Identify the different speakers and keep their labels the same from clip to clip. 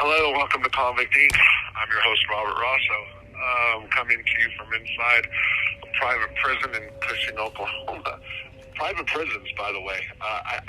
Speaker 1: Hello, welcome to Convict Inc. I'm your host, Robert Rosso. Coming to you from inside a private prison in Cushing, Oklahoma. Private prisons, by the way. I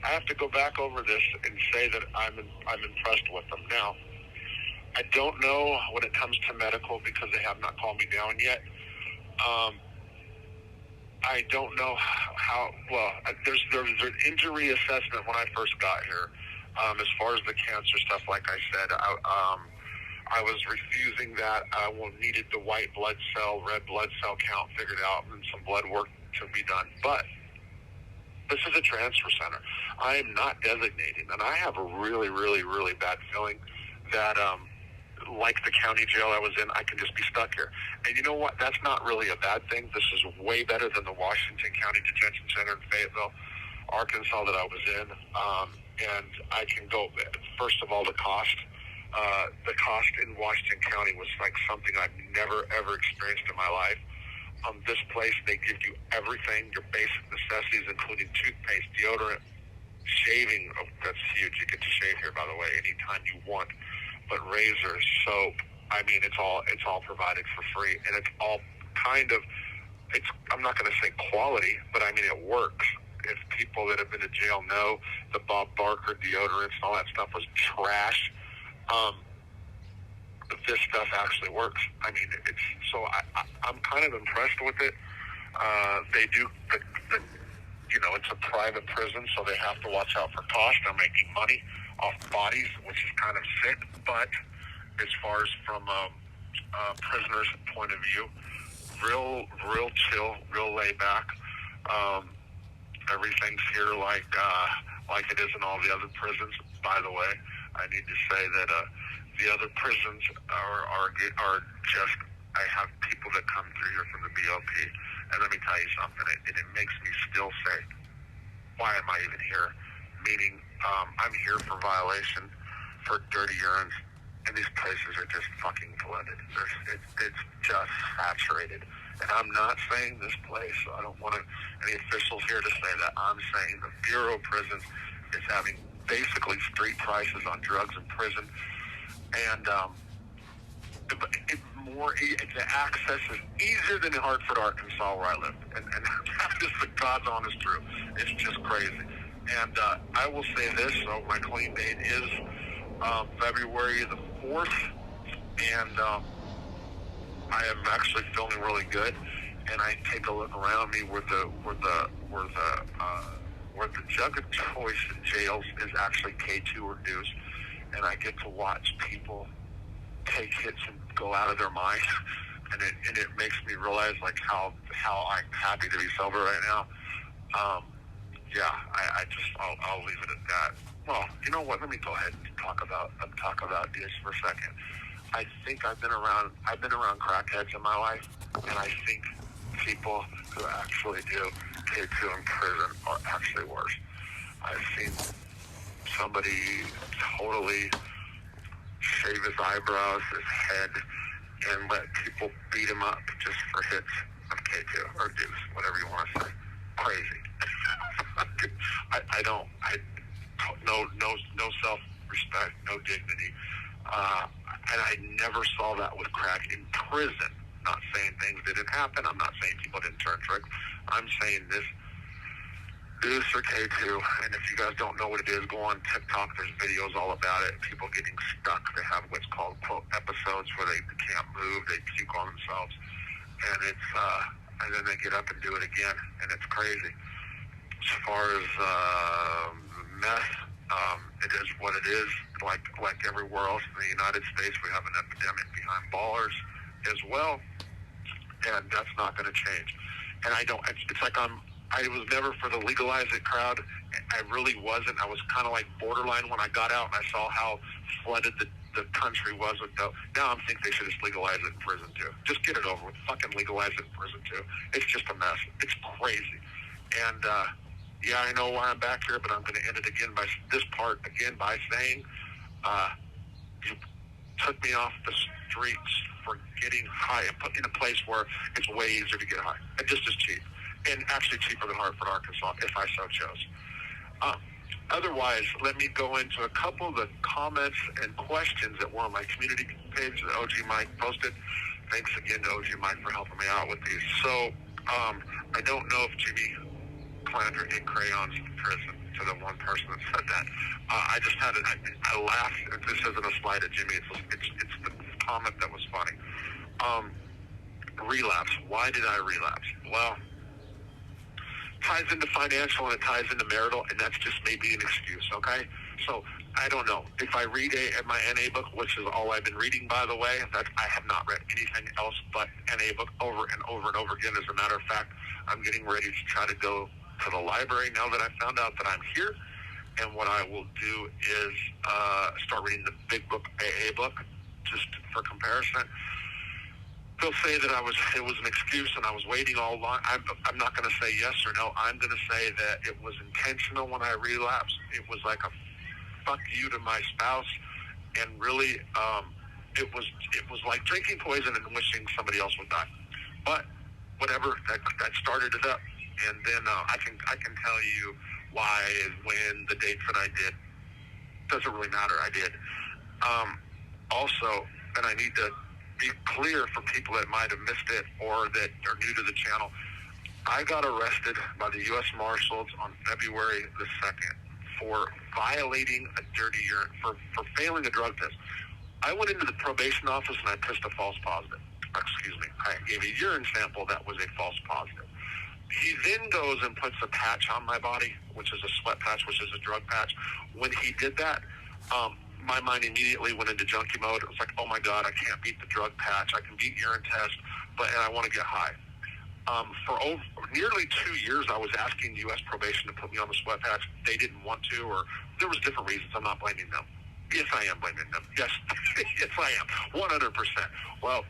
Speaker 1: have to go back over this and say that I'm impressed with them. Now, I don't know when it comes to medical because they have not called me down yet. I don't know how well. There's an injury assessment when I first got here. As far as the cancer stuff, like I said, I was refusing that. I needed the white blood cell, red blood cell count figured out, and some blood work to be done. But this is a transfer center. I am not designated, and I have a really, really, really bad feeling that, like the county jail I was in, I can just be stuck here. And you know what? That's not really a bad thing. This is way better than the Washington County Detention Center in Fayetteville, Arkansas that I was in. And I can go, first of all, the cost in Washington County was like something I've never, ever experienced in my life. This place, they give you everything, your basic necessities, including toothpaste, deodorant, shaving. Oh, that's huge. You get to shave here, by the way, anytime you want. But razors, soap, I mean, it's all provided for free. And it's all kind of, I'm not going to say quality, but I mean, it works. If people that have been to jail know, the Bob Barker deodorants and all that stuff was trash. But this stuff actually works. I mean, I'm kind of impressed with it. They do, it's a private prison, so they have to watch out for cost. They're making money off bodies, which is kind of sick. But as far as from a prisoner's point of view, real chill, real laid back. Everything's here like it is in all the other prisons. By the way, I need to say that the other prisons are just. I have people that come through here from the BOP, and let me tell you something. It makes me still say, why am I even here? Meaning, I'm here for violation, for dirty urines, and these places are just fucking flooded. It's just saturated. And I'm not saying this place, I don't want any officials here to say that. I'm saying the Bureau of Prisons is having basically street prices on drugs in prison. And the access is easier than in Hartford, Arkansas, where I live. And that is the God's honest truth. It's just crazy. And I will say this, so my clean date is February the 4th. And I am actually feeling really good, and I take a look around me where the jug of choice in jails is actually K2 or deuce, and I get to watch people take hits and go out of their mind, and it makes me realize like how I'm happy to be sober right now. I'll leave it at that. Well, you know what? Let me go ahead and talk about this for a second. I think I've been around crackheads in my life, and I think people who actually do K2 in prison are actually worse. I've seen somebody totally shave his eyebrows, his head, and let people beat him up just for hits of K2 or deuce, whatever you want to say. Crazy. No self-respect, no dignity. And I never saw that with crack in prison. Not saying things didn't happen. I'm not saying people didn't turn tricks. I'm saying this deuce or K2. And if you guys don't know what it is, go on TikTok. There's videos all about it. People getting stuck. They have what's called, quote, episodes where they can't move. They puke on themselves. And and then they get up and do it again. And it's crazy. As far as meth, it is what it is. Like everywhere else in the United States, we have an epidemic behind ballers as well, and that's not going to change. And it's like I was never for the legalize it crowd. I really wasn't. I was kind of like borderline when I got out and I saw how flooded the country was with dope. Now I think they should just legalize it in prison too. Just get it over with. Fucking legalize it in prison too. It's just a mess. It's crazy. And yeah, I know why I'm back here, but I'm going to end it again by saying, you took me off the streets for getting high and put me in a place where it's way easier to get high. And just as cheap. And actually cheaper than Hartford, Arkansas, if I so chose. Otherwise, let me go into a couple of the comments and questions that were on my community page that OG Mike posted. Thanks again to OG Mike for helping me out with these. So, I don't know if Jimmy Clandra did crayons in prison, to the one person that said that. I just had it. I laughed. This isn't a slight at Jimmy. It's the comment that was funny. Relapse. Why did I relapse? Well, ties into financial and it ties into marital, and that's just maybe an excuse, okay? So I don't know. If I read my NA book, which is all I've been reading, by the way, that I have not read anything else but NA book over and over and over again. As a matter of fact, I'm getting ready to try to go to the library now that I found out that I'm here. And what I will do is start reading the big book, AA book, just for comparison. They'll say that it was an excuse and I was waiting all along. I'm not going to say yes or no. I'm going to say that it was intentional when I relapsed. It was like a fuck you to my spouse, and really, it was like drinking poison and wishing somebody else would die. But whatever, that started it up, and then I can tell you why, when, the dates that I did. Doesn't really matter. I did. Also, and I need to be clear for people that might have missed it or that are new to the channel, I got arrested by the U.S. Marshals on February the 2nd for violating a dirty urine, for failing a drug test. I went into the probation office and I tested a false positive. Excuse me. I gave a urine sample that was a false positive. He then goes and puts a patch on my body, which is a sweat patch, which is a drug patch. When he did that, my mind immediately went into junkie mode. It was like, oh my God, I can't beat the drug patch. I can beat urine test, and I want to get high. For nearly 2 years, I was asking U.S. probation to put me on the sweat patch. They didn't want to, or there was different reasons. I'm not blaming them. Yes, I am blaming them. Yes, yes, I am. 100%. Well,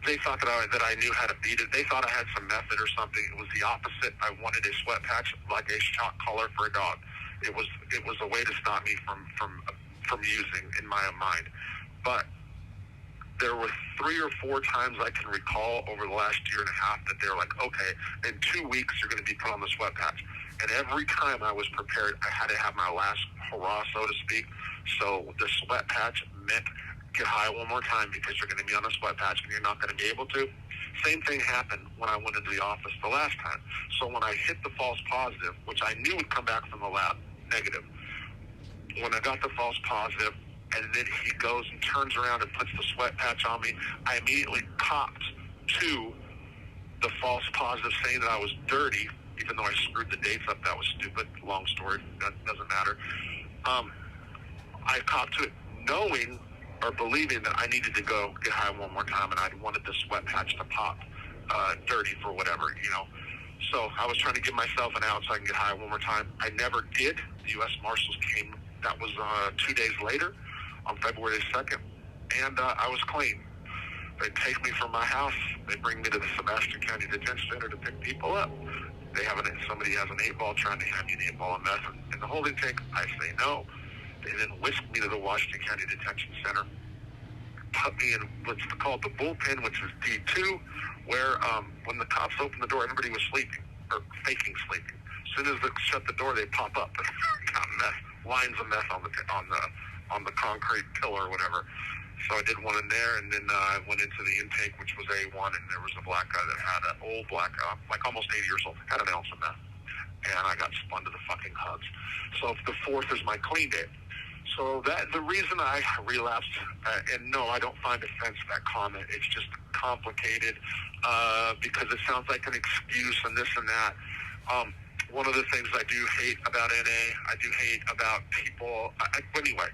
Speaker 1: they thought that I knew how to beat it. They thought I had some method or something. It was the opposite. I wanted a sweat patch like a shock collar for a dog. It was a way to stop me from using, in my mind. But there were 3 or 4 times I can recall over the last year and a half that they were like, okay, in 2 weeks you're going to be put on the sweat patch. And every time I was prepared, I had to have my last hurrah, so to speak. So the sweat patch meant get high one more time because you're going to be on a sweat patch and you're not going to be able to. Same thing happened when I went into the office the last time. So when I hit the false positive, which I knew would come back from the lab, negative. When I got the false positive, and then he goes and turns around and puts the sweat patch on me, I immediately copped to the false positive, saying that I was dirty, even though I screwed the dates up. That was stupid. Long story. That doesn't matter. I copped to it knowing or believing that I needed to go get high one more time, and I wanted the sweat patch to pop dirty for whatever, you know. So I was trying to give myself an out so I can get high one more time. I never did. The U.S. Marshals came. That was 2 days later, on February 2nd, and I was clean. They take me from my house. They bring me to the Sebastian County Detention Center to pick people up. Somebody has an 8-ball trying to hand me an 8-ball of meth in the holding tank. I say no. They then whisk me to the Washington County Detention Center, put me in what's called the bullpen, which is D2, where when the cops opened the door, everybody was sleeping, or faking sleeping. As soon as they shut the door, they pop up and got meth, lines of meth on the concrete pillar or whatever. So I did one in there, and then I went into the intake, which was A1, and there was a black guy that had an old black guy, like almost 80 years old, had an ounce of meth. And I got spun to the fucking hugs. So the 4th is my clean day. So the reason I relapsed, and no, I don't find offense to that comment. It's just complicated because it sounds like an excuse and this and that. One of the things I do hate about NA, I do hate about people. Anyway,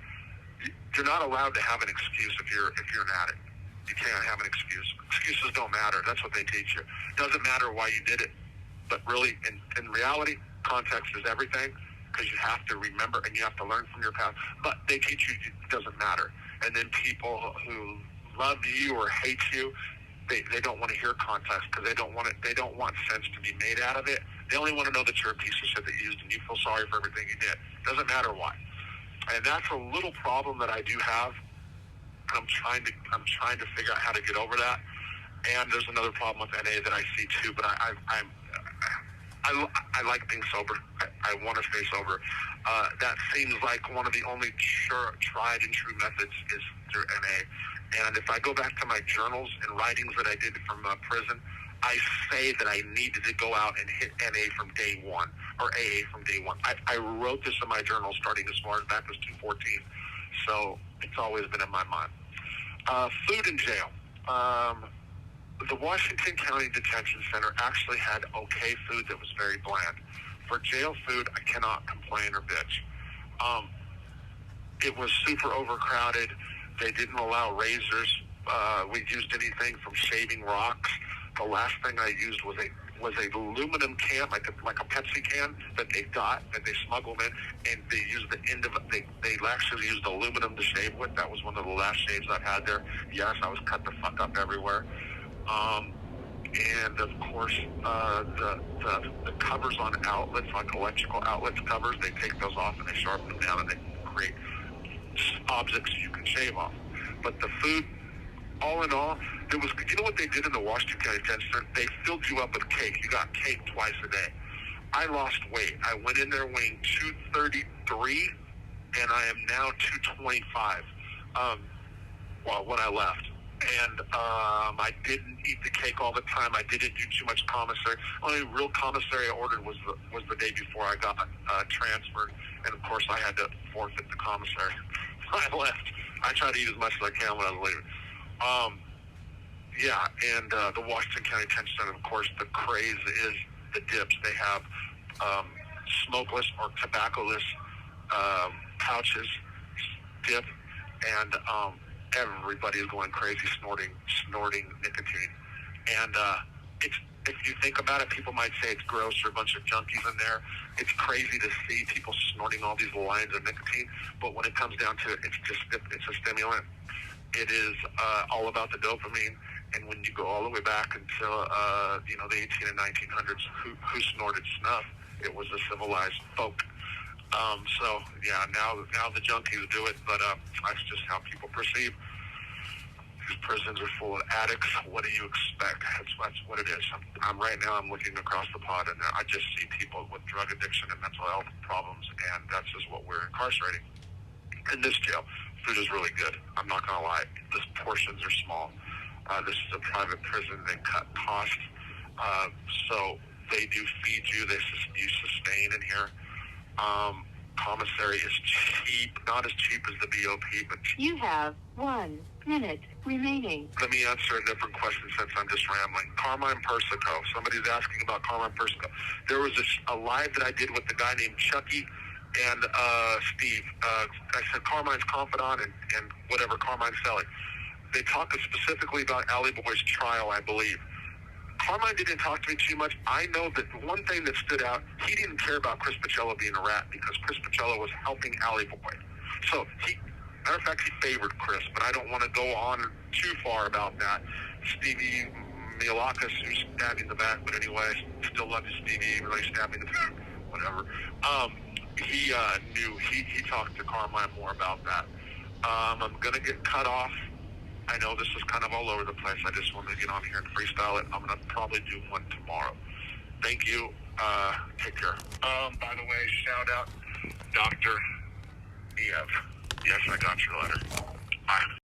Speaker 1: you're not allowed to have an excuse if you're an addict. You can't have an excuse. Excuses don't matter. That's what they teach you. It doesn't matter why you did it, but really, in reality, context is everything. Because you have to remember and you have to learn from your past. But they teach you it doesn't matter. And then people who love you or hate you, they don't want to hear context because they don't want sense to be made out of it. They only want to know that you're a piece of shit that you used and you feel sorry for everything you did. Doesn't matter why. And that's a little problem that I do have. I'm trying to figure out how to get over that. And there's another problem with NA that I see too. But I like being sober. I want to stay sober. That seems like one of the only tried and true methods is through NA. And if I go back to my journals and writings that I did from prison, I say that I needed to go out and hit NA from day one, or AA from day one. I wrote this in my journal starting as far as back as 2014. So it's always been in my mind. Food in jail. The Washington County Detention Center actually had okay food that was very bland. For jail food, I cannot complain or bitch. It was super overcrowded. They didn't allow razors. We used anything from shaving rocks. The last thing I used was a aluminum can, like a Pepsi can that they smuggled in, and they used the end of it. They actually used aluminum to shave with. That was one of the last shaves I've had there. Yes, I was cut the fuck up everywhere. And of course, the covers on outlets, like electrical outlets covers, they take those off and they sharpen them down and they create objects you can shave off. But the food, all in all, there was, you know what they did in the Washington County Detention Center? They filled you up with cake. You got cake twice a day. I lost weight. I went in there weighing 233, and I am now 225. When I left. And I didn't eat the cake all the time. I didn't do too much commissary. Only real commissary I ordered was the day before I got transferred, and of course I had to forfeit the commissary when I left. I tried to eat as much as I can when I was leaving. And the Washington County Detention Center, of course, the craze is the dips. They have smokeless or tobacco-less pouches, dip, and everybody is going crazy snorting nicotine. And if you think about it, people might say it's gross or a bunch of junkies in there. It's crazy to see people snorting all these lines of nicotine, but when it comes down to it, it's a stimulant. It is all about the dopamine. And when you go all the way back until the 18 and 1900s, who snorted snuff? It was the civilized folk. Now the junkies do it, but that's just how people perceive. These prisons are full of addicts. What do you expect? That's what it is. I'm looking across the pond, and I just see people with drug addiction and mental health problems, and that's just what we're incarcerating. In this jail, food is really good. I'm not going to lie. The portions are small. This is a private prison. They cut costs. So they do feed you. You sustain in here. Commissary is cheap, not as cheap as the BOP, but cheap.
Speaker 2: You have 1 minute remaining.
Speaker 1: Let me answer a different question since I'm just rambling. Carmine Persico. Somebody's asking about Carmine Persico. There was a live that I did with the guy named Chucky and Steve. I said Carmine's confidant and whatever, Carmine Selly. They talked specifically about Alley Boy's trial, I believe. Carmine didn't talk to me too much. I know that the one thing that stood out, he didn't care about Chris Pacello being a rat because Chris Pacello was helping Alley Boy. So matter of fact, he favored Chris, but I don't want to go on too far about that. Stevie Mialakis, who's stabbed in the back, but anyway, still love you, Stevie, even though he stabbed me in the back, whatever. He talked to Carmine more about that. I'm going to get cut off. I know this is kind of all over the place. I just wanted to get on here and freestyle it. I'm going to probably do one tomorrow. Thank you. Take care. By the way, shout out Dr. Niev. Yes, I got your letter. Bye.